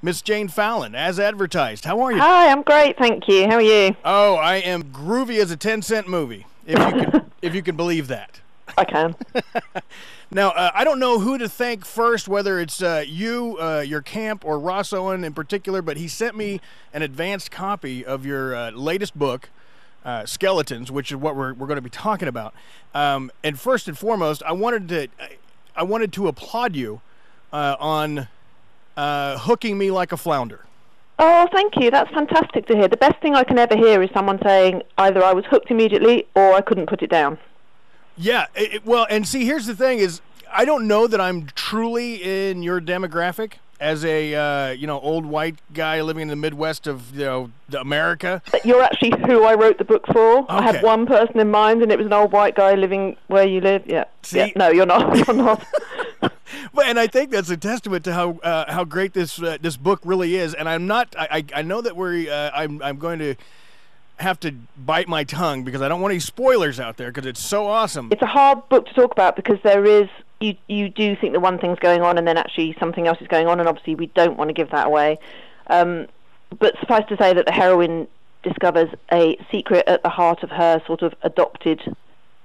Miss Jane Fallon, as advertised. How are you? Hi, I'm great, thank you. How are you? Oh, I am groovy as a 10-cent movie, if you can believe that. I can. Now, I don't know who to thank first, whether it's you, your camp, or Ross Owen in particular, but he sent me an advanced copy of your latest book, Skeletons, which is what we're going to be talking about. And first and foremost, I wanted to applaud you on hooking me like a flounder. Oh, thank you. That's fantastic to hear. The best thing I can ever hear is someone saying either I was hooked immediately or I couldn't put it down. Yeah, well, and see, here's the thing is, I don't know that I'm truly in your demographic as a, old white guy living in the Midwest of, America. You're actually who I wrote the book for. Okay. I had one person in mind, and it was an old white guy living where you live. Yeah. See? Yeah. No, you're not. You're not. And I think that's a testament to how great this book really is. And I'm not. I know that I'm going to have to bite my tongue because I don't want any spoilers out there because it's so awesome. It's a hard book to talk about because there is you do think that one thing's going on and then actually something else is going on, and obviously we don't want to give that away. But suffice to say that the heroine discovers a secret at the heart of her sort of adopted.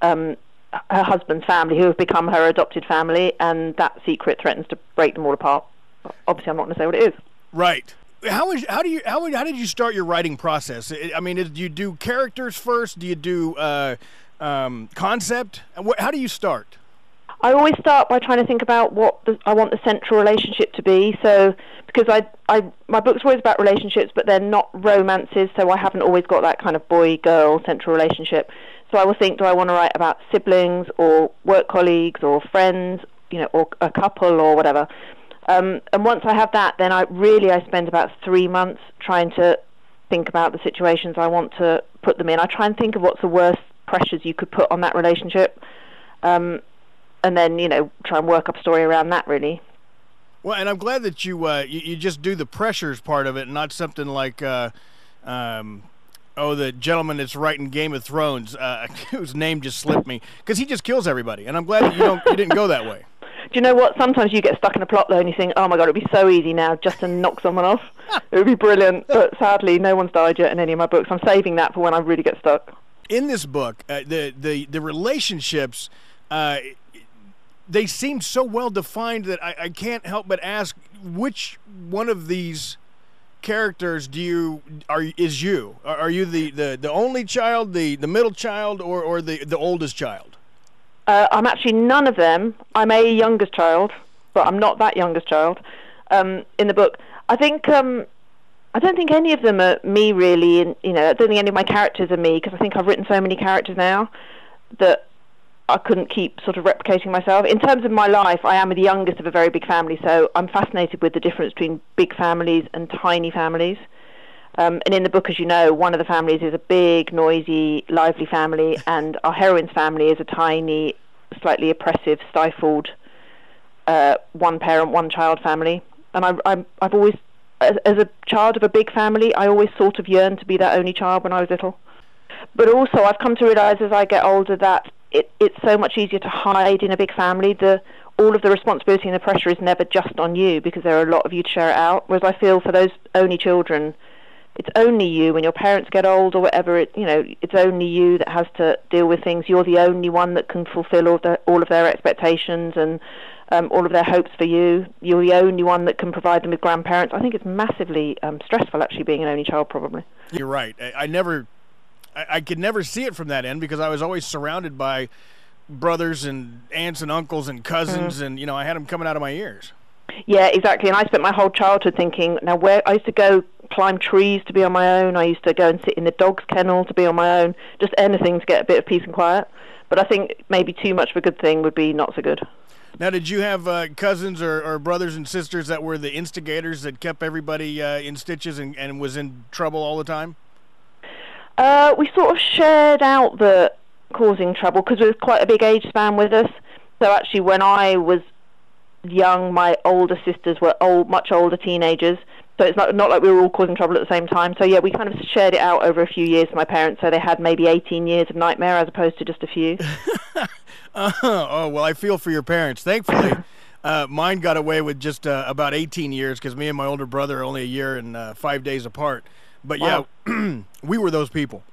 Her husband's family, who have become her adopted family, and that secret threatens to break them all apart. Obviously, I'm not going to say what it is. Right. How did you start your writing process? I mean, do you do characters first? Do you do concept? How do you start? I always start by trying to think about what I want the central relationship to be. So, because my books are always about relationships, but they're not romances, so I haven't always got that kind of boy-girl central relationship. So I will think, do I want to write about siblings or work colleagues or friends, or a couple or whatever. And once I have that, then I spend about 3 months trying to think about the situations I want to put them in. I try and think of what's the worst pressures you could put on that relationship, and then try and work up a story around that, really. Well, and I'm glad that you just do the pressures part of it, and not something like the gentleman that's writing Game of Thrones, whose name just slipped me, because he just kills everybody, and I'm glad that you didn't go that way. Do you know what? Sometimes you get stuck in a plot though, and you think, oh my God, it'd be so easy now just to knock someone off. It would be brilliant, but sadly, no one's died yet in any of my books. I'm saving that for when I really get stuck. In this book, the relationships, they seem so well defined that I can't help but ask, which one of these characters is you? Are you the only child, the middle child, or the oldest child? I'm actually none of them. I'm a youngest child, but I'm not that youngest child. In the book, I don't think any of them are me really, and I don't think any of my characters are me, because I think I've written so many characters now that I couldn't keep sort of replicating myself. In terms of my life, I am the youngest of a very big family, so I'm fascinated with the difference between big families and tiny families. And in the book, as you know, one of the families is a big, noisy, lively family, and our heroine's family is a tiny, slightly oppressive, stifled, one-parent, one-child family. And I've always, as a child of a big family, I always sort of yearned to be that only child when I was little. But also, I've come to realise as I get older that it's so much easier to hide in a big family. All of the responsibility and the pressure is never just on you, because there are a lot of you to share it out. Whereas I feel for those only children, it's only you. When your parents get old or whatever, it's only you that has to deal with things. You're the only one that can fulfil all of their expectations and all of their hopes for you. You're the only one that can provide them with grandparents. I think it's massively stressful, actually, being an only child, probably. You're right. I could never see it from that end, because I was always surrounded by brothers and aunts and uncles and cousins, and I had them coming out of my ears. Yeah, exactly. And I spent my whole childhood thinking, I used to go climb trees to be on my own. I used to go and sit in the dog's kennel to be on my own. Just anything to get a bit of peace and quiet. But I think maybe too much of a good thing would be not so good. Now, did you have cousins or brothers and sisters that were the instigators that kept everybody in stitches and was in trouble all the time? We sort of shared out the causing trouble because there was quite a big age span with us. So actually, when I was young, my older sisters were much older teenagers. So it's not like we were all causing trouble at the same time. So yeah, we kind of shared it out over a few years with my parents. So they had maybe 18 years of nightmare as opposed to just a few. Oh, well, I feel for your parents, thankfully. Mine got away with just about 18 years because me and my older brother are only a year and 5 days apart. But Wow. yeah, we were those people.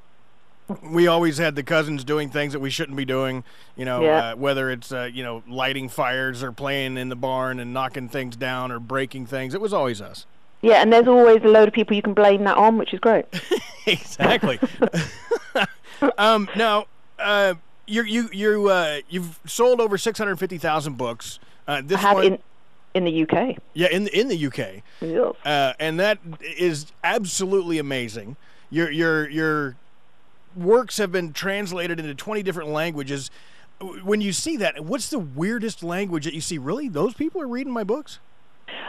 We always had the cousins doing things that we shouldn't be doing, Yeah. whether it's, lighting fires or playing in the barn and knocking things down or breaking things. It was always us. Yeah, and there's always a load of people you can blame that on, which is great. Exactly. Now, you've sold over 650,000 books. This I have one, in the UK. yeah, in the UK, Yes. and that is absolutely amazing. Your works have been translated into 20 different languages. When you see that, what's the weirdest language that you see? Really, those people are reading my books?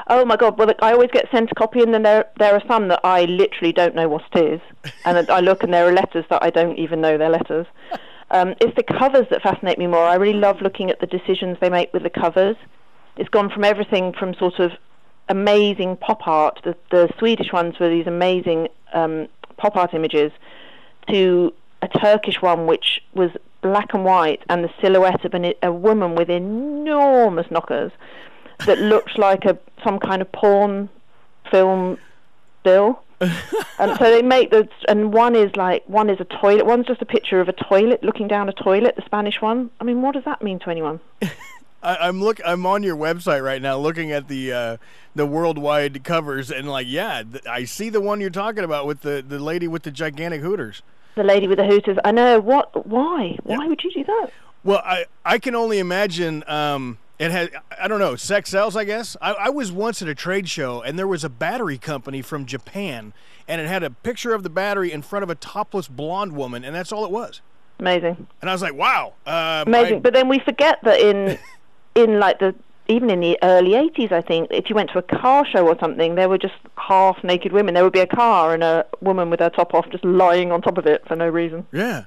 Oh my God! Well, I always get sent a copy, and then there are some that I literally don't know what it is, and I look, and there are letters that I don't even know they're letters. It's the covers that fascinate me more. I really love looking at the decisions they make with the covers. It's gone from everything from sort of amazing pop art, the Swedish ones were these amazing pop art images, to a Turkish one which was black and white, and the silhouette of a woman with enormous knockers that looked like some kind of porn film still. And so they make those, and one is a toilet. One's just a picture of a toilet looking down a toilet. The Spanish one. I mean, what does that mean to anyone? I'm on your website right now, looking at the worldwide covers, and I see the one you're talking about with the lady with the gigantic hooters. The lady with the hooters. I know. What? Why? Why would you do that? Well, I can only imagine. It has, I don't know, sex sells, I guess. I was once at a trade show, and there was a battery company from Japan, and it had a picture of the battery in front of a topless blonde woman, and that's all it was. Amazing. And I was like, wow. Amazing. But then we forget that even in the early 80s, I think, if you went to a car show or something, there were just half naked women. There would be a car and a woman with her top off just lying on top of it for no reason. Yeah.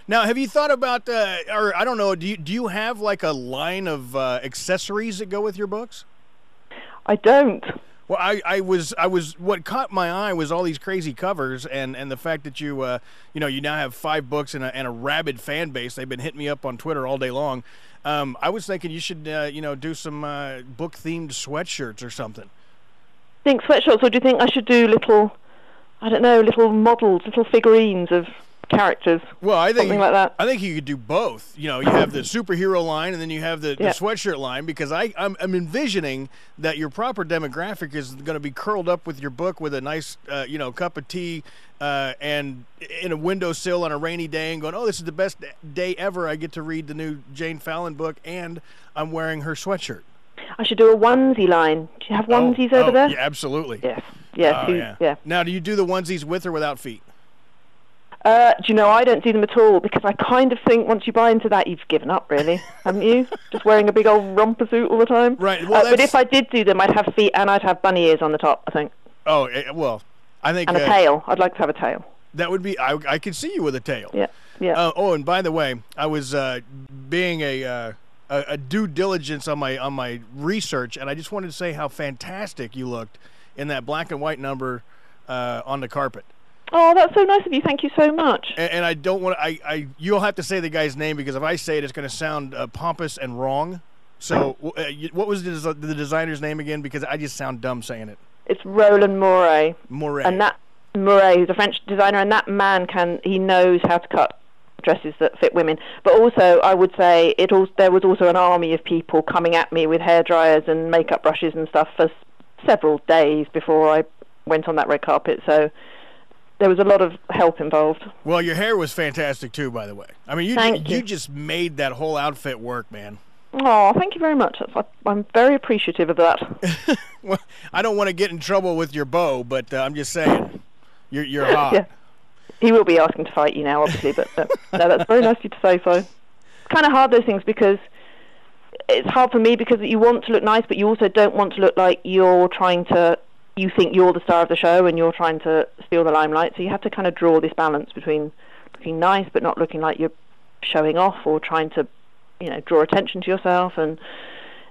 Now, have you thought about, or I don't know, do you have like a line of accessories that go with your books? I don't. Well, I was what caught my eye was all these crazy covers and the fact that you now have 5 books and a rabid fan base. They've been hitting me up on Twitter all day long. I was thinking you should do some book themed sweatshirts or something. Think sweatshops, or do you think I should do little models, little figurines of characters? Well, I think something like that. I think you could do both. You have the superhero line, and then you have the sweatshirt line, because I'm envisioning that your proper demographic is going to be curled up with your book with a nice cup of tea and in a windowsill on a rainy day and going, oh, this is the best day ever. I get to read the new Jane Fallon book, and I'm wearing her sweatshirt. I should do a onesie line. Do you have onesies over there? Yeah, absolutely. Yes. Yeah. Now, do you do the onesies with or without feet? Do you know, I don't do them at all, because I kind of think once you buy into that, you've given up, really, haven't you? Just wearing a big old romper suit all the time. Right. Well, but if I did do them, I'd have feet and I'd have bunny ears on the top, I think. Oh, well, I think... And a tail. I'd like to have a tail. That would be... I could see you with a tail. Yeah. Oh, and by the way, I was being a due diligence on my research, and I just wanted to say how fantastic you looked in that black and white number on the carpet. Oh, that's so nice of you. Thank you so much. And I don't want to... You'll have to say the guy's name, because if I say it, it's going to sound pompous and wrong. So what was the designer's name again? Because I just sound dumb saying it. It's Roland Mouret. Mouret. And that Mouret, who's a French designer, and that man he knows how to cut dresses that fit women. But also, I would say there was also an army of people coming at me with hair dryers and makeup brushes and stuff for several days before I went on that red carpet. So there was a lot of help involved. Well, your hair was fantastic too, by the way. I mean, you just made that whole outfit work, man. Oh, thank you very much. I'm very appreciative of that. Well, I don't want to get in trouble with your beau, but I'm just saying, you're hot. Yeah. He will be asking to fight you now, obviously, but no, that's very nice of you to say so. It's kind of hard, those things, because it's hard for me, because you want to look nice, but you also don't want to look like you think you're the star of the show and you're trying to steal the limelight. So you have to kind of draw this balance between looking nice but not looking like you're showing off or trying to, draw attention to yourself. And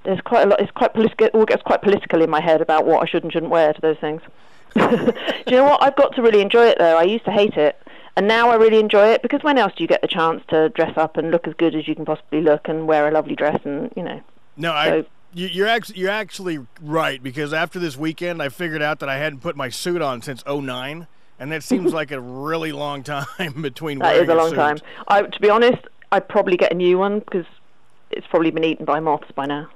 there's quite a lot. It's quite political. It all gets quite political in my head about what I should and shouldn't wear to those things. Do you know what? I've got to really enjoy it, though. I used to hate it, and now I really enjoy it, because when else do you get the chance to dress up and look as good as you can possibly look and wear a lovely dress and. No, You're actually right, because after this weekend, I figured out that I hadn't put my suit on since '09, and that seems like a really long time between that wearing is a long suit. time. To be honest, I'd probably get a new one because it's probably been eaten by moths by now.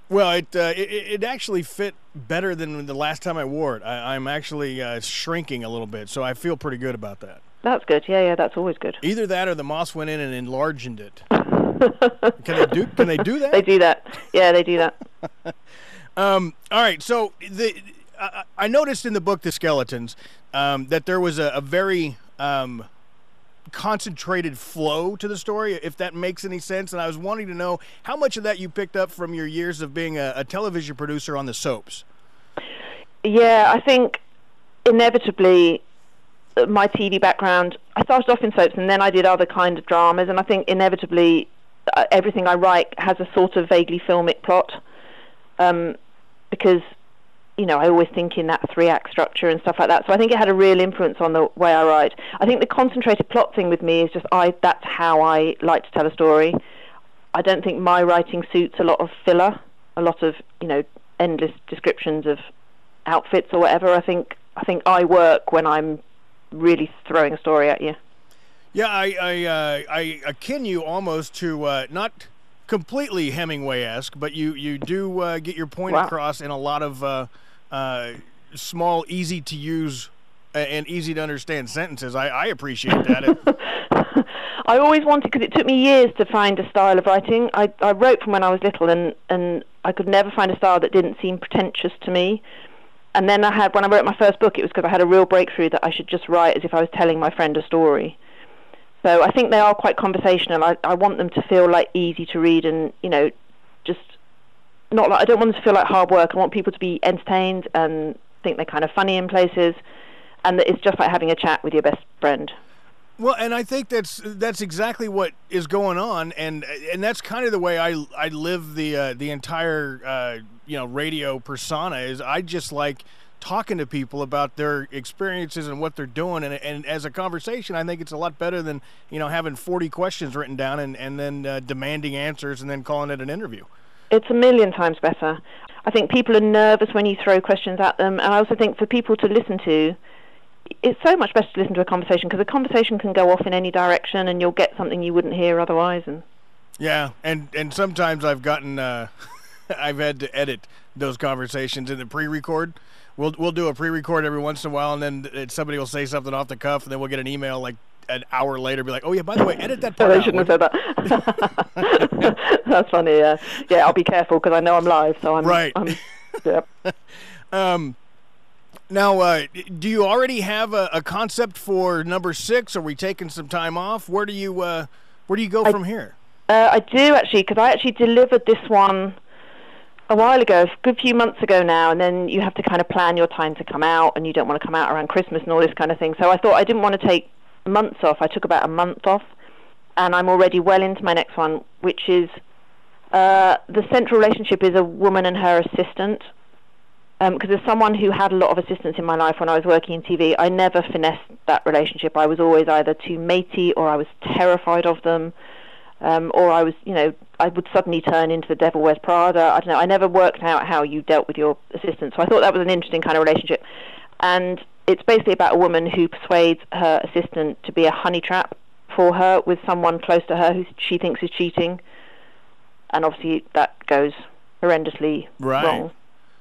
Well, it actually fit better than the last time I wore it. I'm actually shrinking a little bit, so I feel pretty good about that. That's good. Yeah, that's always good. Either that or the moths went in and enlarged it. Can they do that? They do that. Yeah, they do that. All right. So I noticed in the book, The Skeletons, that there was a very concentrated flow to the story, if that makes any sense. And I was wanting to know how much of that you picked up from your years of being a television producer on the soaps. Yeah, I think inevitably my TV background, I started off in soaps and then I did other kind of dramas, and I think inevitably everything I write has a sort of vaguely filmic plot, because I always think in that 3-act structure and stuff like that. So I think it had a real influence on the way I write. I think the concentrated plot thing with me is just that's how I like to tell a story. I don't think my writing suits a lot of filler, a lot of endless descriptions of outfits or whatever. I think I work when I'm really throwing a story at you. Yeah, I akin you almost to not completely Hemingway-esque, but you do get your point across in a lot of small, easy-to-use and easy-to-understand sentences. I appreciate that. I always wanted, because it took me years to find a style of writing. I wrote from when I was little, and I could never find a style that didn't seem pretentious to me. And then when I wrote my first book, it was because I had a real breakthrough that I should just write as if I was telling my friend a story. So I think they are quite conversational. I want them to feel like easy to read, and just not like, I don't want them to feel like hard work. I want people to be entertained and think they're kind of funny in places, and that it's just like having a chat with your best friend. Well, and I think that's exactly what is going on, and that's kind of the way I live the entire radio persona. Is I just like talking to people about their experiences and what they're doing, and as a conversation, I think it's a lot better than having 40 questions written down and then demanding answers and then calling it an interview. It's a million times better. I think people are nervous when you throw questions at them, and I also think for people to listen to, it's so much better to listen to a conversation, because a conversation can go off in any direction and you'll get something you wouldn't hear otherwise. And yeah, and sometimes I've gotten I've had to edit those conversations in the pre-record. We'll do a pre-record every once in a while, and then somebody will say something off the cuff, and then we'll get an email like an hour later, be like, "Oh yeah, by the way, edit that part out." They shouldn't have said that. That's funny. Yeah, I'll be careful because I know I'm live, so I'm right. Yep. Now, do you already have a concept for number 6? Are we taking some time off? Where do you go from here? I do actually, because I actually delivered this one a while ago, a good few months ago now, and then you have to kind of plan your time to come out, and you don't want to come out around Christmas and all this kind of thing. So I thought I didn't want to take months off. I took about a month off, and I'm already well into my next one, which is the central relationship is a woman and her assistant. Because as someone who had a lot of assistants in my life when I was working in TV, I never finessed that relationship. I was always either too matey, or I was terrified of them, or I was, I would suddenly turn into the Devil Wears Prada. I don't know. I never worked out how you dealt with your assistant. So I thought that was an interesting kind of relationship. And it's basically about a woman who persuades her assistant to be a honey trap for her with someone close to her who she thinks is cheating. And obviously that goes horrendously wrong.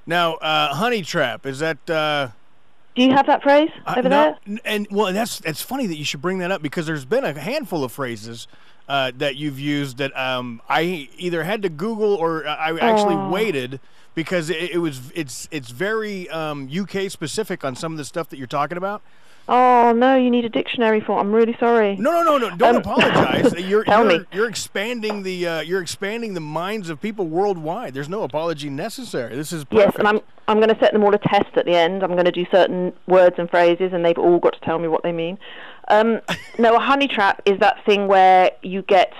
Now, honey trap, is that... Do you have that phrase over there? And well, it's funny that you should bring that up, because there's been a handful of phrases that you've used that I either had to Google or I actually waited, because it's very UK specific on some of the stuff that you're talking about. Oh no, you need a dictionary for it. I'm really sorry. No. Don't apologize. Tell me. You're expanding the minds of people worldwide. There's no apology necessary. This is perfect. Yes, and I'm going to set them all a test at the end. I'm going to do certain words and phrases, and they've all got to tell me what they mean. No, a honey trap is that thing where you get,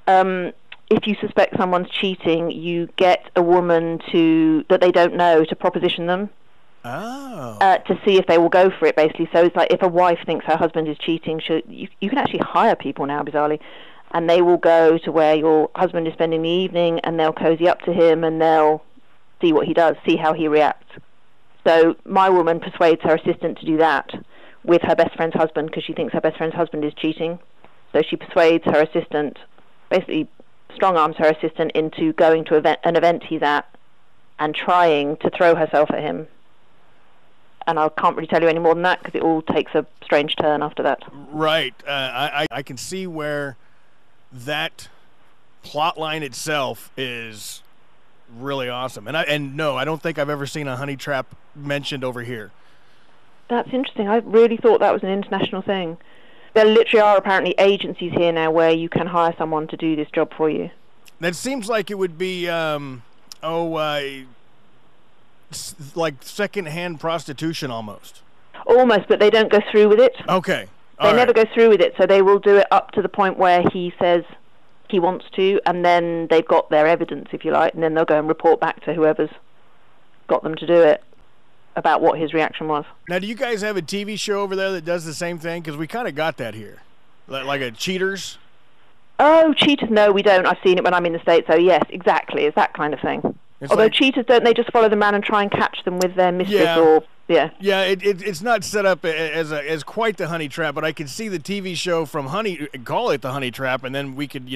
if you suspect someone's cheating, you get a woman that they don't know to proposition them. Oh. To see if they will go for it, basically. So it's like if a wife thinks her husband is cheating, you can actually hire people now, bizarrely, and they will go to where your husband is spending the evening, and they'll cozy up to him, and they'll see what he does, see how he reacts. So my woman persuades her assistant to do that with her best friend's husband because she thinks her best friend's husband is cheating. So she persuades her assistant, basically strong-arms her assistant into going to an event he's at and trying to throw herself at him. And I can't really tell you any more than that because it all takes a strange turn after that. Right. I can see where that plot line itself is really awesome. And no, I don't think I've ever seen a honey trap mentioned over here. That's interesting. I really thought that was an international thing. There literally are apparently agencies here now where you can hire someone to do this job for you. That seems like it would be, like second-hand prostitution almost. Almost, but they don't go through with it. Okay. They never go through with it, so they will do it up to the point where he says he wants to, and then they've got their evidence, if you like, and then they'll go and report back to whoever's got them to do it about what his reaction was. Now, do you guys have a TV show over there that does the same thing? Because we kind of got that here. Like a Cheaters? Oh, Cheaters, no, we don't. I've seen it when I'm in the States, so yes, exactly, it's that kind of thing. It's Although like, Cheaters, don't they just follow the man and try and catch them with their mistress? Yeah. Or yeah. Yeah, it's not set up as quite the honey trap, but I can see the TV show from call it the honey trap, and then we could,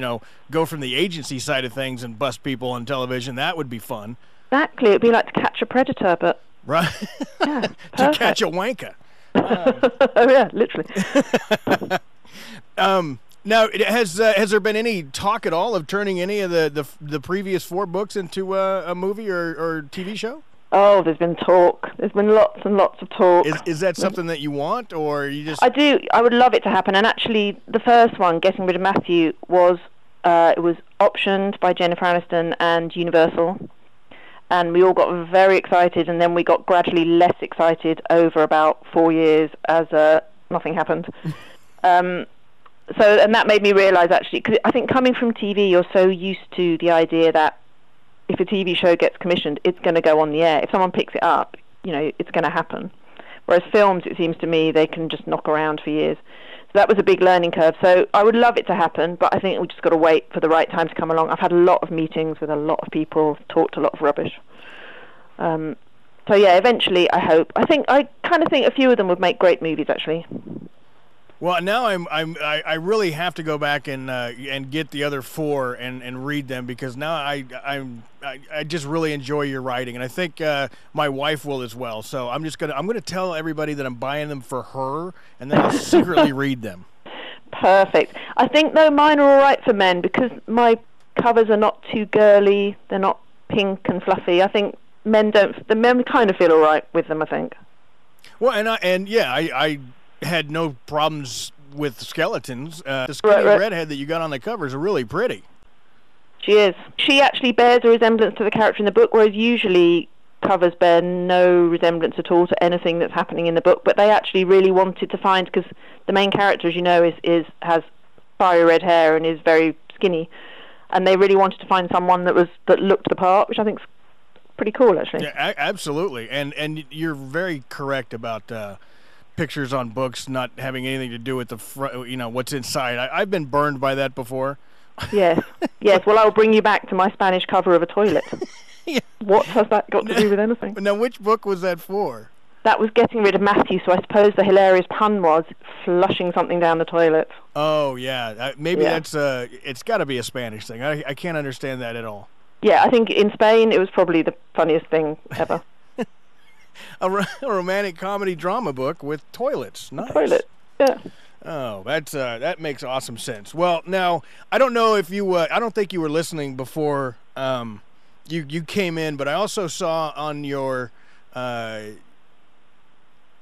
go from the agency side of things and bust people on television. That would be fun. Exactly, it'd be like To Catch a Predator, but... Right. Yeah, To catch a wanker. Oh yeah, literally. Now, has there been any talk at all of turning any of the previous 4 books into a movie or TV show? Oh, there's been talk. There's been lots and lots of talk. Is that something that you want, or you just... I do. I would love it to happen. And actually, the first one, Getting Rid of Matthew, was optioned by Jennifer Aniston and Universal. And we all got very excited, and then we got gradually less excited over about 4 years as nothing happened. And that made me realise, actually, because I think coming from TV, you're so used to the idea that if a TV show gets commissioned, it's going to go on the air. If someone picks it up, it's going to happen. Whereas films, it seems to me, they can just knock around for years. So that was a big learning curve. So I would love it to happen, but I think we just got to wait for the right time to come along. I've had a lot of meetings with a lot of people, talked a lot of rubbish. So yeah, eventually, I hope. I kind of think a few of them would make great movies, actually. Well, now I really have to go back and get the other 4 and read them, because now I just really enjoy your writing, and I think my wife will as well. So I'm gonna tell everybody that I'm buying them for her, and then I'll secretly read them. Perfect. I think though mine are all right for men because my covers are not too girly. They're not pink and fluffy. I think the men kind of feel all right with them, I think. Well, I had no problems with skeletons. The skinny redhead that you got on the covers are really pretty. She is. She actually bears a resemblance to the character in the book, whereas usually covers bear no resemblance at all to anything that's happening in the book. But they actually really wanted to find, because the main character, as you know, has fiery red hair and is very skinny, and they really wanted to find someone that looked the part, which I think is pretty cool, actually. Yeah, absolutely. And you're very correct about pictures on books not having anything to do with the what's inside. I've been burned by that before. Yes. Well, I'll bring you back to my Spanish cover of a toilet. Yeah. What has that got to do with anything? Now, which book was that for? That was Getting Rid of Matthew, so I suppose the hilarious pun was flushing something down the toilet. Oh, yeah. That's it's got to be a Spanish thing. I can't understand that at all. Yeah, I think in Spain it was probably the funniest thing ever. A romantic comedy drama book with toilets. Nice. Toilet, yeah. Oh, that makes awesome sense. Well, now I don't know if you. I don't think you were listening before you came in, but I also saw on your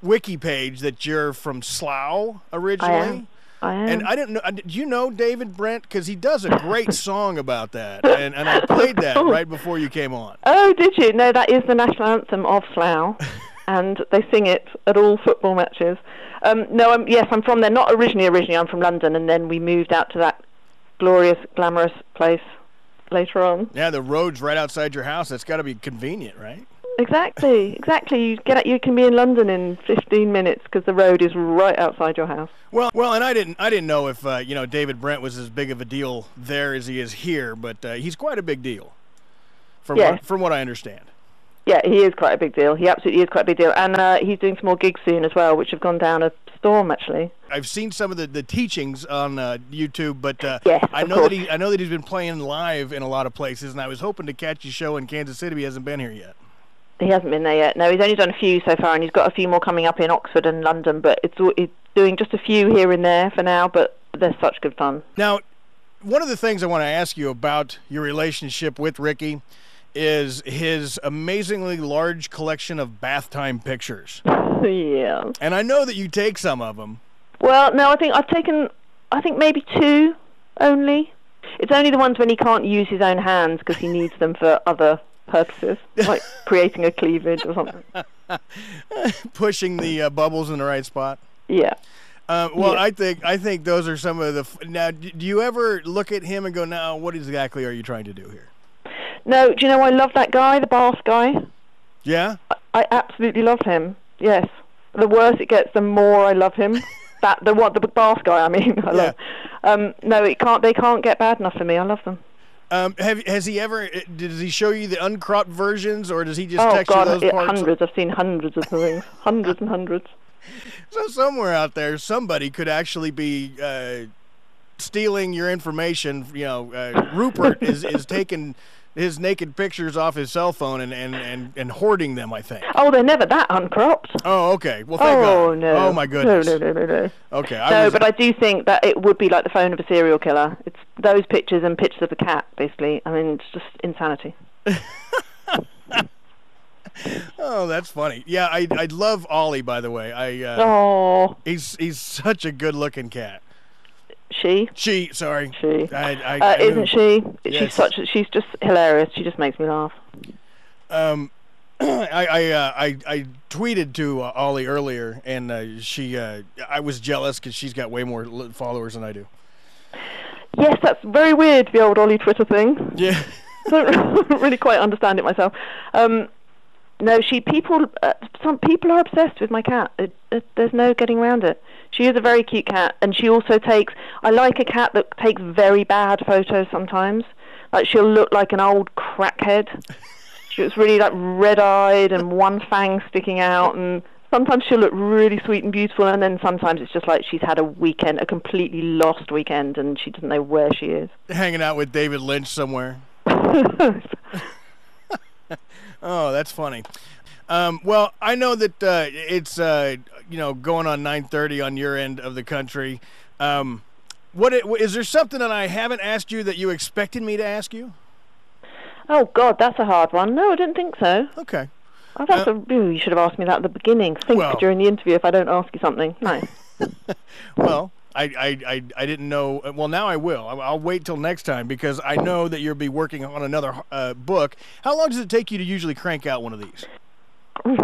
wiki page that you're from Slough originally. I am. And I didn't know. Did you know David Brent? Because he does a great song about that, and I played that right before you came on. Oh, did you? No, that is the national anthem of Slough, and they sing it at all football matches. No, yes, I'm from there. Not originally. I'm from London, and then we moved out to that glorious, glamorous place later on. Yeah, the road's right outside your house. That's got to be convenient, right? Exactly. You can be in London in 15 minutes because the road is right outside your house. Well, and I didn't know if David Brent was as big of a deal there as he is here, but he's quite a big deal, from what I understand. Yeah, he is quite a big deal. He absolutely is quite a big deal. And he's doing some more gigs soon as well, which have gone down a storm, actually. I've seen some of the teachings on YouTube, but Yes, I of know course. that I know that he's been playing live in a lot of places, and I was hoping to catch his show in Kansas City. But he hasn't been here yet. He hasn't been there yet. No, he's only done a few so far, and he's got a few more coming up in Oxford and London, but he's doing just a few here and there for now, but they're such good fun. Now, one of the things I want to ask you about your relationship with Ricky is his amazingly large collection of bath time pictures. Yeah. And I know that you take some of them. Well, no, I've taken maybe 2 only. It's only the ones when he can't use his own hands because he needs them for other purposes, like creating a cleavage or something. Pushing the bubbles in the right spot. Yeah. Well, Yeah. I think those are some of the. Now, do you ever look at him and go, "Now, what exactly are you trying to do here?" No, do you know I love that guy, the bath guy? Yeah. I absolutely love him. Yes. The worse it gets, the more I love him. The bath guy, I mean. I love. No, they can't get bad enough for me. I love them. Has he ever? Does he show you the uncropped versions, or does he just Oh text God, you those parts? hundreds. I've seen hundreds of things. Hundreds and hundreds. So somewhere out there, somebody could actually be stealing your information. You know, Rupert is taking his naked pictures off his cell phone and hoarding them, I think. Oh, they're never that uncropped. Oh, okay. Well, thank God. Oh, no. Oh, my goodness. No. Okay. But I do think that it would be like the phone of a serial killer. It's those pictures and pictures of the cat, basically. I mean, it's just insanity. Oh, that's funny. Yeah, I love Ollie, by the way. He's such a good-looking cat. Sorry. She. I isn't she? Yes. She's just hilarious. She just makes me laugh. I tweeted to Ollie earlier, and I was jealous because she's got way more followers than I do. Yes, that's very weird, the old Ollie Twitter thing. Yeah. I don't really quite understand it myself. No, some people are obsessed with my cat. There's no getting around it. She is a very cute cat, and she also I like a cat that takes very bad photos sometimes. Like, she'll look like an old crackhead. She was really, like, red-eyed and one fang sticking out, and sometimes she'll look really sweet and beautiful, and then sometimes it's just like she's had a completely lost weekend, and she doesn't know where she is. Hanging out with David Lynch somewhere. Oh, that's funny. Well, I know that it's going on 9:30 on your end of the country. Is there something that I haven't asked you that you expected me to ask you? Oh God, that's a hard one. No, I didn't think so. Okay. You should have asked me that at the beginning. Think during the interview if I don't ask you something. No. Well, I didn't know. Well, now I will. I'll wait till next time because I know that you'll be working on another book. How long does it take you to usually crank out one of these?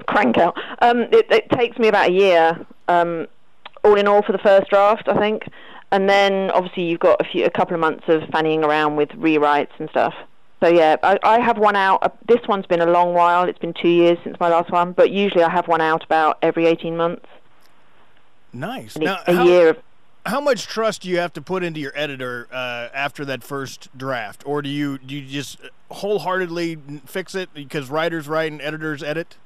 Crank out. It takes me about a year, all in all, for the first draft, I think. And then obviously you've got a couple of months of fannying around with rewrites and stuff. So yeah, I have one out. This one's been a long while. It's been 2 years since my last one, but usually I have one out about every 18 months. Nice. Now, a year of. How much trust do you have to put into your editor after that first draft, or do you just wholeheartedly fix it because writers write and editors edit?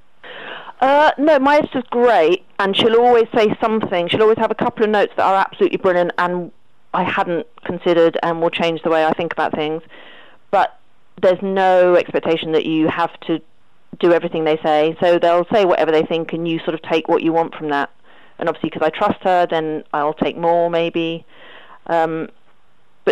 No, my editor's great, and she'll always say something. She'll always have a couple of notes that are absolutely brilliant, and I hadn't considered, and will change the way I think about things. But there's no expectation that you have to do everything they say. So they'll say whatever they think, and you sort of take what you want from that. And obviously, because I trust her, then I'll take more, maybe. But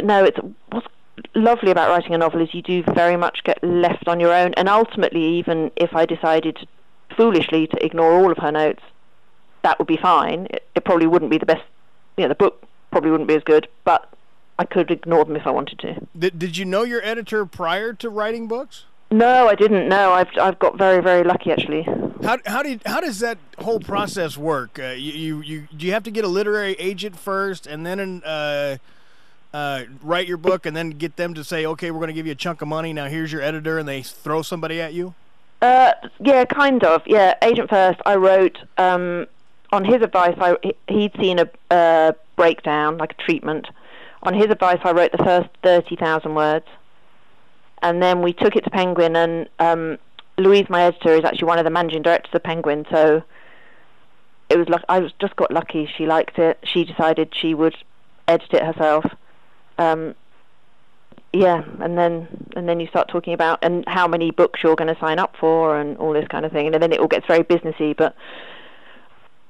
no, what's lovely about writing a novel is you do very much get left on your own. And ultimately, even if I decided foolishly to ignore all of her notes, that would be fine. It probably wouldn't be the best. The book probably wouldn't be as good, but I could ignore them if I wanted to. Did you know your editor prior to writing books? No, I didn't. No, I've got very, very lucky, actually. How does that whole process work? Do you have to get a literary agent first, and then write your book, and then get them to say, okay, we're going to give you a chunk of money. Now here's your editor, and they throw somebody at you? Yeah, kind of. Yeah, agent first. I wrote on his advice. He'd seen a breakdown, like a treatment. On his advice, I wrote the first 30,000 words. And then we took it to Penguin, and Louise, my editor, is actually one of the managing directors of Penguin, so it was just got lucky. She liked it. She decided she would edit it herself. Yeah, and then you start talking about and how many books you're going to sign up for and all this kind of thing, and then it all gets very businessy. But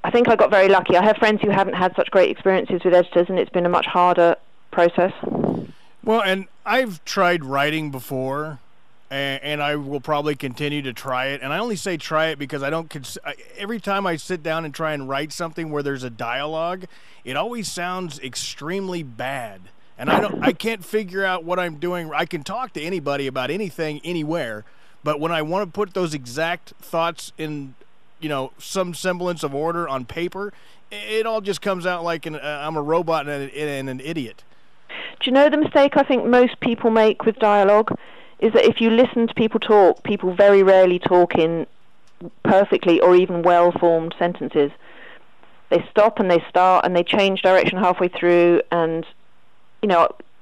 I think I got very lucky. I have friends who haven't had such great experiences with editors, and it's been a much harder process. Well, and I've tried writing before, and I will probably continue to try it. And I only say try it because I don't. Every time I sit down and try and write something where there's a dialogue, it always sounds extremely bad. And I can't figure out what I'm doing. I can talk to anybody about anything, anywhere, but when I want to put those exact thoughts in, some semblance of order on paper, it all just comes out like I'm a robot and an idiot. Do you know the mistake I think most people make with dialogue is that if you listen to people talk, people very rarely talk in perfectly or even well-formed sentences. They stop and they start and they change direction halfway through, and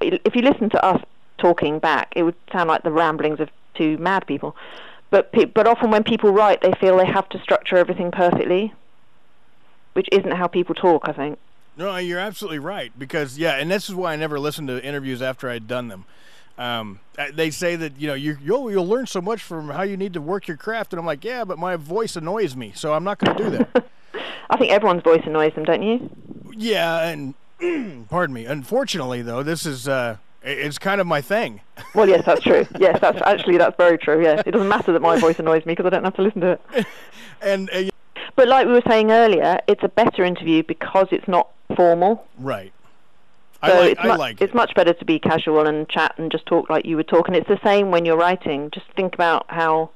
if you listen to us talking back, it would sound like the ramblings of two mad people. But often when people write, they feel they have to structure everything perfectly, which isn't how people talk, I think. No, you're absolutely right. Because, and this is why I never listened to interviews after I'd done them. They say that, you'll learn so much from how you need to work your craft. And I'm like, yeah, but my voice annoys me, so I'm not going to do that. I think everyone's voice annoys them, don't you? Yeah, and pardon me. Unfortunately, though, this is it's kind of my thing. Well, yes, that's true. Yes, that's very true. Yeah, it doesn't matter that my voice annoys me because I don't have to listen to it. But like we were saying earlier, it's a better interview because it's not formal. Right. So it's much better to be casual and chat and just talk like you would talk. And it's the same when you're writing. Just think about how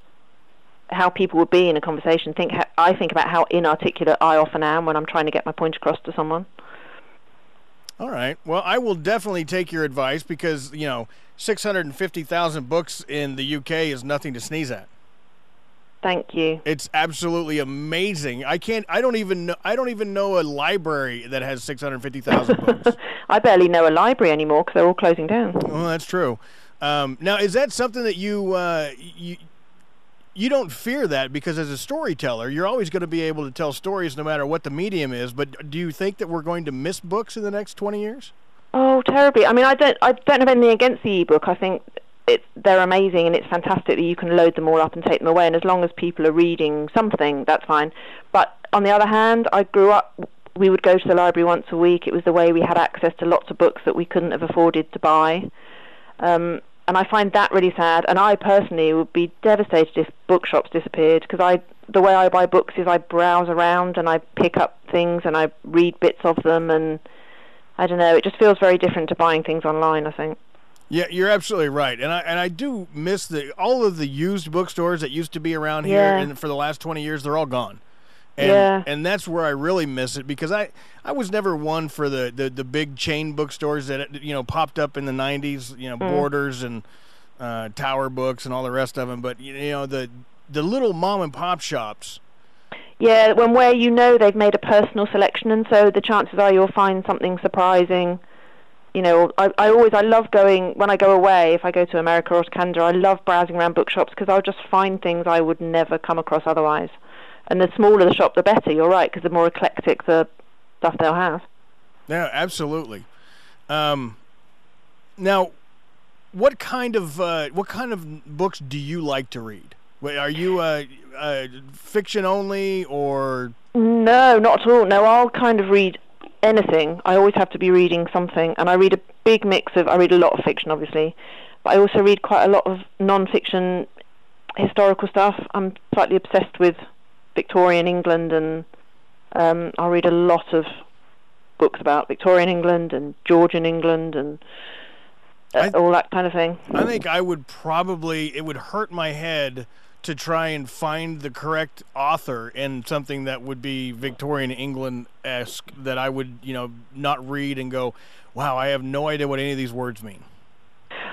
people would be in a conversation. I think about how inarticulate I often am when I'm trying to get my point across to someone. All right. Well, I will definitely take your advice because, 650,000 books in the UK is nothing to sneeze at. Thank you. It's absolutely amazing. I don't even know a library that has 650,000 books. I barely know a library anymore because they're all closing down. Well, that's true. Now, is that something that you don't fear that because as a storyteller, you're always going to be able to tell stories no matter what the medium is. But do you think that we're going to miss books in the next 20 years? Oh, terribly. I mean, I don't have anything against the ebook. I think they're amazing and it's fantastic that you can load them all up and take them away. And as long as people are reading something, that's fine. But on the other hand, I grew up, we would go to the library once a week. It was the way we had access to lots of books that we couldn't have afforded to buy. And I find that really sad. And I personally would be devastated if bookshops disappeared because the way I buy books is I browse around and I pick up things and I read bits of them. And I don't know, it just feels very different to buying things online, I think. Yeah, you're absolutely right. And I do miss all of the used bookstores that used to be around here and for the last 20 years, they're all gone. And that's where I really miss it because I was never one for the big chain bookstores that popped up in the 90s, Borders and Tower Books and all the rest of them, but the little mom and pop shops. Yeah, where they've made a personal selection, and so the chances are you'll find something surprising. I love going when I go away. If I go to America or to Canada, I love browsing around bookshops because I'll just find things I would never come across otherwise. And the smaller the shop, the better. You're right, because the more eclectic the stuff they'll have. Yeah, absolutely. Now, what kind of books do you like to read? Are you fiction only or? No, not at all. No, I'll kind of read anything. I always have to be reading something, and I read a big mix of. I read a lot of fiction, obviously, but I also read quite a lot of non-fiction, historical stuff. I'm slightly obsessed with Victorian England, and I'll read a lot of books about Victorian England and Georgian England and all that kind of thing. I think it would hurt my head to try and find the correct author in something that would be Victorian England-esque that I would, not read and go, wow, I have no idea what any of these words mean.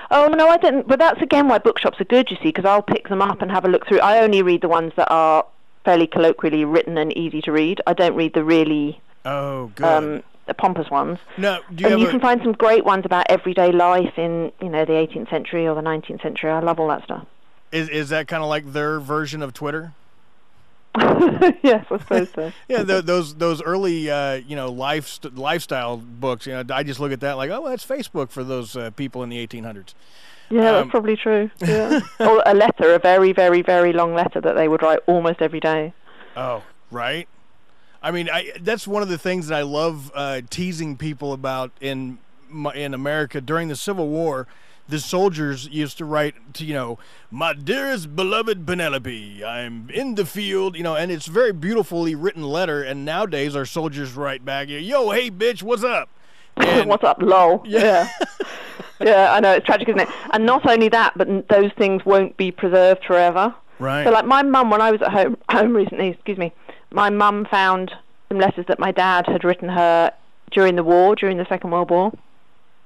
Oh, no, I didn't. But that's, again, why bookshops are good, you see, because I'll pick them up and have a look through. I only read the ones that are fairly colloquially written and easy to read. I don't read the really the pompous ones. No, you can find some great ones about everyday life in, the 18th century or the 19th century. I love all that stuff. Is that kind of like their version of Twitter? Yes, I suppose so. Yeah, those early lifestyle books. I just look at that like, oh, that's Facebook for those people in the 1800s. Yeah, that's probably true. Yeah, or a letter, a very, very, very long letter that they would write almost every day. Oh, right. I mean, that's one of the things that I love teasing people about in America during the Civil War. The soldiers used to write to, my dearest beloved Penelope, I'm in the field, and it's a very beautifully written letter. And nowadays our soldiers write back, yo, hey, bitch, what's up? And what's up, lol? Yeah. Yeah, I know, it's tragic, isn't it? And not only that, but those things won't be preserved forever. Right. So like my mum, when I was at home recently, my mum found some letters that my dad had written her during the Second World War,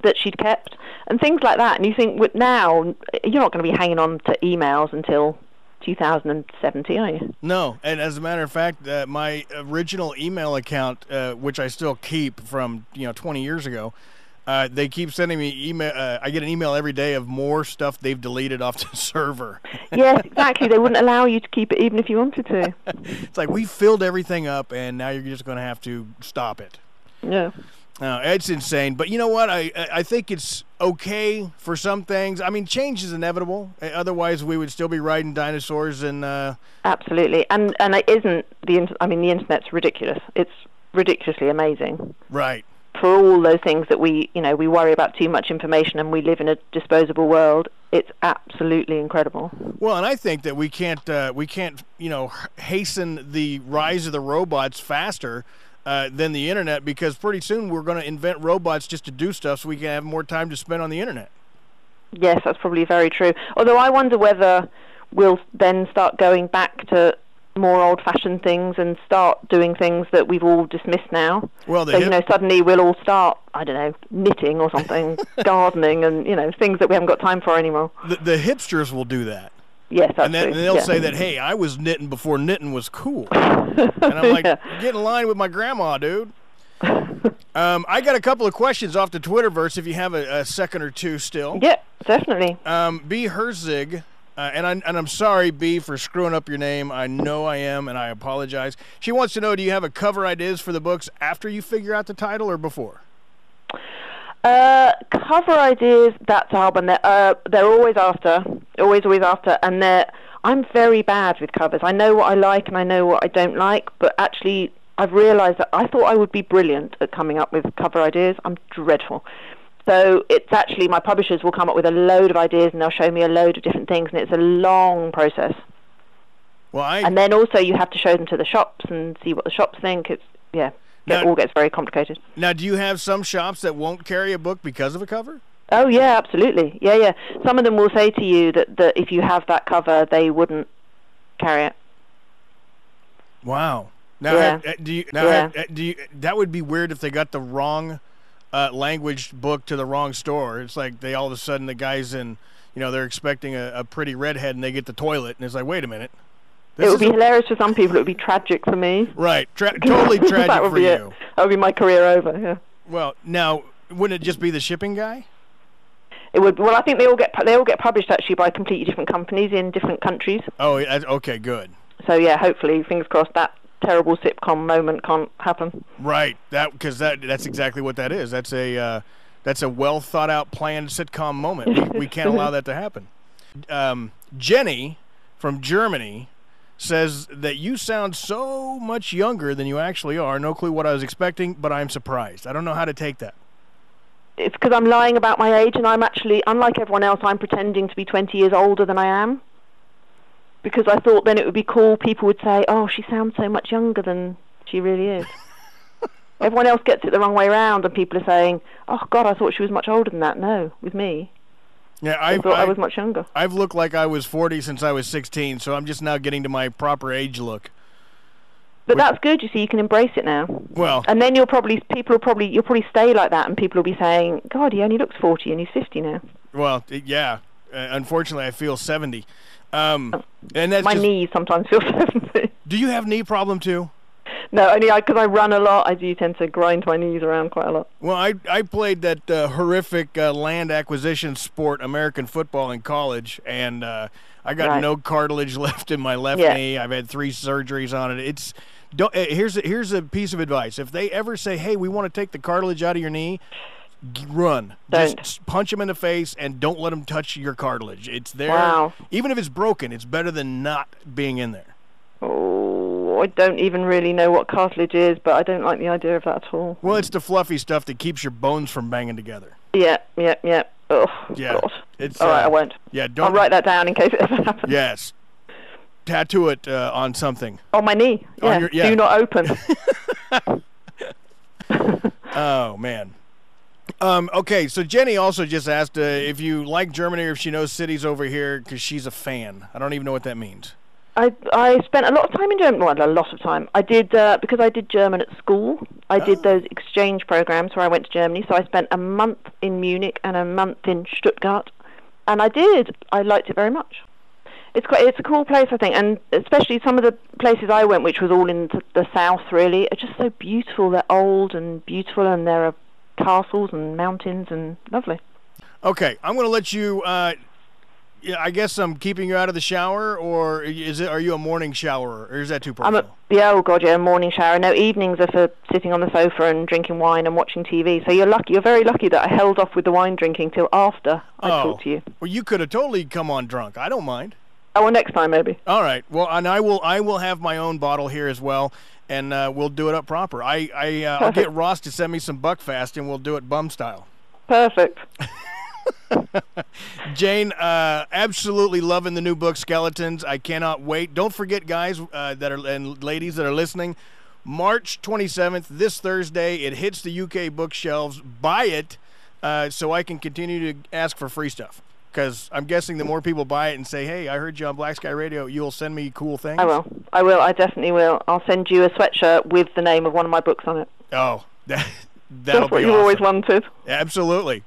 that she'd kept, and things like that. And you think, now you're not going to be hanging on to emails until 2070, are you? No, and as a matter of fact, my original email account, which I still keep from 20 years ago, they keep sending me email. I get an email every day of more stuff they've deleted off the server. Yes, exactly. They wouldn't allow you to keep it even if you wanted to. It's like, we filled everything up, and now you're just going to have to stop it. Yeah. It's insane. But you know what? I think it's okay for some things. I mean, change is inevitable. Otherwise, we would still be riding dinosaurs and... Absolutely. And it isn't... the internet's ridiculous. It's ridiculously amazing. Right. For all those things that we worry about too much information and we live in a disposable world, it's absolutely incredible. Well, and I think that we can't hasten the rise of the robots faster than the internet, because pretty soon we're going to invent robots just to do stuff so we can have more time to spend on the internet. Yes, that's probably very true. Although I wonder whether we'll then start going back to more old-fashioned things and start doing things that we've all dismissed now. Well, so, suddenly we'll all start, I don't know, knitting or something, gardening, and, things that we haven't got time for anymore. The hipsters will do that. Yes, that's true. And they'll say that, hey, I was knitting before knitting was cool. And I'm like, get in line with my grandma, dude. I got a couple of questions off the Twitterverse if you have a second or two still. Yeah, definitely. B. Herzig, and I'm sorry, B, for screwing up your name. I know I am, and I apologize. She wants to know, do you have a cover ideas for the books after you figure out the title or before? Cover ideas, that's hard one. They're always after, and I'm very bad with covers. I know what I like and I know what I don't like, but actually I've realised that I thought I would be brilliant at coming up with cover ideas. I'm dreadful. So it's actually, my publishers will come up with a load of ideas and they'll show me a load of different things, and it's a long process. And then also you have to show them to the shops and see what the shops think. It all gets very complicated. Now, do you have some shops that won't carry a book because of a cover? Oh, yeah, absolutely. Yeah. Some of them will say to you that if you have that cover, they wouldn't carry it. Wow. Now, that would be weird if they got the wrong language book to the wrong store. It's like all of a sudden the guy's in, they're expecting a pretty redhead and they get the toilet, and it's like, wait a minute. It would be hilarious for some people. It would be tragic for me. Right. Totally tragic for you. That would be my career over, yeah. Well, now, wouldn't it just be the shipping guy? It would. Well, I think they all get published, actually, by completely different companies in different countries. Oh, okay, good. So, yeah, hopefully, fingers crossed, that terrible sitcom moment can't happen. Right. Because that's exactly what that is. That's a well-thought-out, planned sitcom moment. We can't allow that to happen. Jenny from Germany says that you sound so much younger than you actually are. No clue what I was expecting, but I'm surprised. I don't know how to take that. It's because I'm lying about my age, and I'm actually, unlike everyone else, I'm pretending to be 20 years older than I am. Because I thought then it would be cool. People would say, oh, she sounds so much younger than she really is. Everyone else gets it the wrong way around, and people are saying, oh, God, I thought she was much older than that. No, with me. Yeah, I thought I was much younger. I've looked like I was 40 since I was 16, so I'm just now getting to my proper age look. But that's good. You see, you can embrace it now. Well, and then you'll probably stay like that, and people will be saying, "God, he only looks 40, and he's 50 now." Well, yeah. Unfortunately, I feel 70. And that's my knees sometimes feel 70. Do you have knee problem too? No, only because I run a lot, I do tend to grind my knees around quite a lot. Well, I played that horrific land acquisition sport, American football, in college, and I got no cartilage left in my left knee. I've had 3 surgeries on it. Here's a piece of advice. If they ever say, hey, we want to take the cartilage out of your knee, run. Just punch them in the face and don't let them touch your cartilage. It's there. Wow. Even if it's broken, it's better than not being in there. Oh, I don't even really know what cartilage is, but I don't like the idea of that at all. Well, it's the fluffy stuff that keeps your bones from banging together. Yeah. Oh, yeah. God. It's, all right, I won't. Yeah, don't. I'll write that down in case it ever happens. Yes. Tattoo it on something. On my knee. Yeah. Do not open. Oh, man. Okay, so Jenny also just asked if you like Germany or if she knows cities over here because she's a fan. I don't even know what that means. I spent a lot of time in Germany. Well, a lot of time. I did, because I did German at school, I did those exchange programs where I went to Germany. So I spent a month in Munich and a month in Stuttgart. And I liked it very much. It's a cool place, I think. And especially some of the places I went, which was all in the south, really, are just so beautiful. They're old and beautiful, and there are castles and mountains and lovely. Okay, I'm going to let you. I guess I'm keeping you out of the shower, or are you a morning showerer, or is that too personal? A morning shower. No, evenings are for sitting on the sofa and drinking wine and watching TV. So you're very lucky that I held off with the wine drinking till after I talked to you. Well, you could have totally come on drunk. I don't mind. Oh, well, next time maybe. All right. Well, and I will have my own bottle here as well. And we'll do it up proper. I'll get Ross to send me some Buckfast, and we'll do it bum style. Perfect. Jane, absolutely loving the new book, Skeletons. I cannot wait. Don't forget, guys and ladies that are listening, March 27th, this Thursday, it hits the UK bookshelves. Buy it so I can continue to ask for free stuff. Because I'm guessing the more people buy it and say, hey, I heard you on Black Sky Radio, you'll send me cool things? I will. I definitely will. I'll send you a sweatshirt with the name of one of my books on it. Oh, that'll That's what be you've awesome. Always wanted. Absolutely.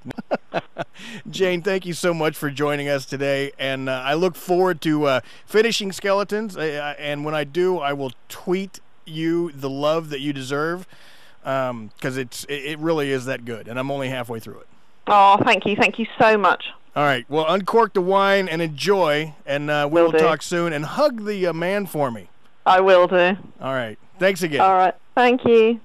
Jane, thank you so much for joining us today. And I look forward to finishing Skeletons. And when I do, I will tweet you the love that you deserve. Because it really is that good. And I'm only halfway through it. Oh, thank you. Thank you so much. All right. Well, uncork the wine and enjoy, and we will talk soon. And hug the man for me. I will do. All right. Thanks again. All right. Thank you.